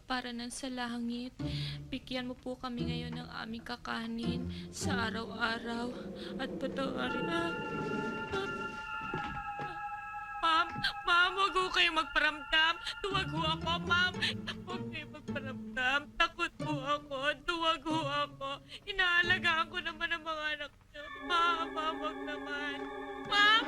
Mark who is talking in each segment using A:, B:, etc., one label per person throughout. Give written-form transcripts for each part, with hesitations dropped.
A: para ng sa langit. Bigyan mo po kami ngayon ng aming kakanin sa araw-araw at patawarin Ma'am, ma'am, huwag ho kayong magparamdam. Tuwag ho ako, ma'am. Huwag kayong magparamdam. Takot po ako. Tuwag ho ako. Inaalagaan ko naman ang mga anak niyo. Ma'am, ma'am, huwag naman. Ma'am!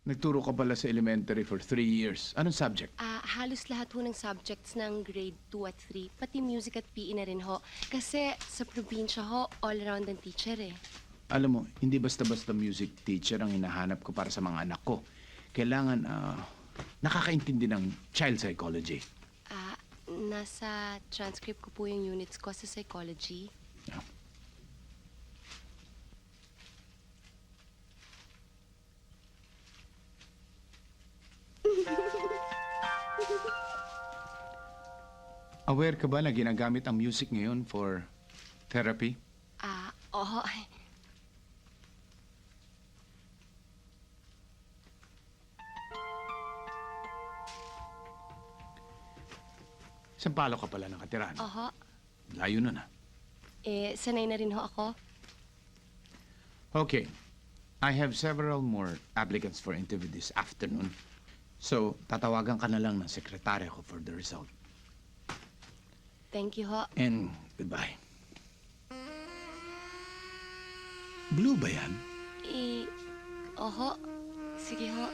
B: Nagturo ka pala sa elementary for 3 years. Anong subject?
C: Halos lahat ho ng subjects ng grade 2 at 3, pati music at PE na rin ho. Kasi sa probinsya ho, all-around ang teacher eh.
B: Alam mo, hindi basta-basta music teacher ang hinahanap ko para sa mga anak ko. Kailangan, nakakaintindi ng child psychology.
C: Nasa transcript ko po yung units ko sa psychology.
B: Yeah. Aware ka ba na ginagamit ang music ngayon for therapy?
C: Oo.
B: Sampalo ka pala nakatira, no?
C: Oho.
B: Layo nun, ah.
C: Sanay na rin ho ako.
B: Okay. I have several more applicants for interview this afternoon. So, tatawagan ka na lang ng sekretarya ko for the result.
C: Thank you ho.
B: And goodbye. Blue ba yan?
C: Oho. Sige ho.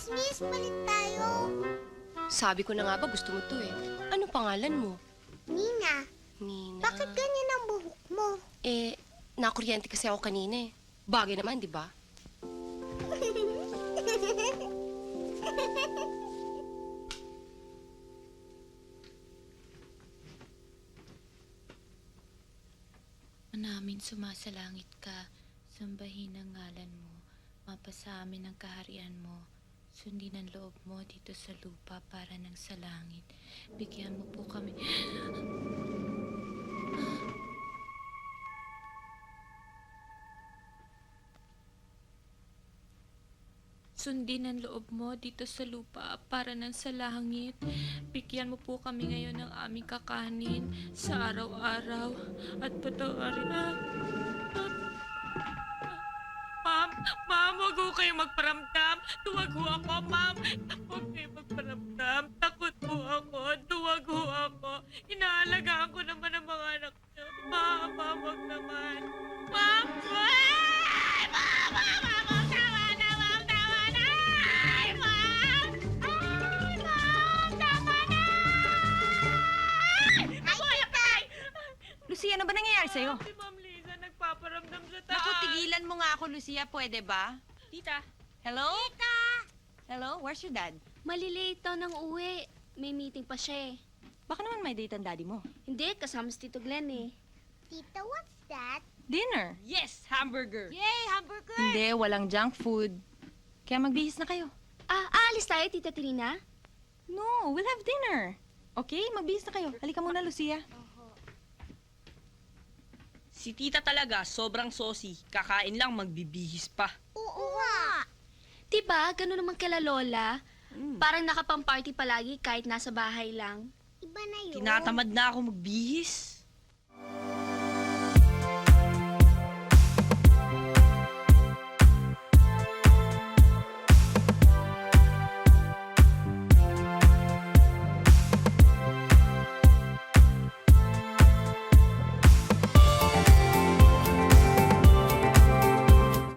D: Miss, balik tayo.
C: Sabi ko na nga ba gusto mo to eh. Ano pangalan mo?
D: Nina,
C: Nina.
D: bakit ganyan ang buhok mo?
C: Nakuryente kasi ako kanina eh. Bagay naman, di ba?
A: Manamin sumasalangit ka, sambahin ang ngalan mo, mapasa amin ang kaharian mo, sundin ang loob mo dito sa lupa para ng sa langit. Bigyan mo po kami. Sundin ang loob mo dito sa lupa para ng sa langit. Bigyan mo po kami ngayon ng aming kakanin sa araw-araw at patawarin Ma'am, ma'am, huwag ho kayong magparamdam. Tuwag ho ako, ma'am. Huwag kayong magparamdam. Takot po ako. Tuwag ho ako. Inaalagaan ko naman ang mga anak niyo. Ma'am, ma'am, huwag naman. Ma'am! Ay! Ma'am! Ma'am! Ma'am! Tama na, ma'am! Tama na! Ay! Ma'am! Ay! Ma'am! Tama na! Ako, ay!
E: Lucia, ano ba nangyayari sa'yo?
A: Si Ma'am Liza nagpaparamdam sa taas.
E: Naku, tigilan mo nga ako, Lucia. Pwede ba?
A: Tita.
E: Hello? Tita! Hello? Where's your dad?
F: Malilate daw ng uwi. May meeting pa siya eh.
E: Baka naman may date ang daddy mo.
F: Hindi, kasama si Tito Glenn eh.
D: Tita, what's that?
E: Dinner.
G: Yes, hamburger.
E: Yay, hamburger! Hindi, walang junk food. Kaya magbihis na kayo.
F: Aalis tayo, Tita Trina?
E: No, we'll have dinner. Okay, magbihis na kayo. Halika muna, Lucia.
G: Si tita talaga, sobrang saucy. Kakain lang, magbibihis pa.
D: Oo nga.
F: Diba, gano'n naman kala Lola? Parang nakapang-party palagi kahit nasa bahay lang.
D: Iba na yun.
G: Tinatamad na ako magbihis.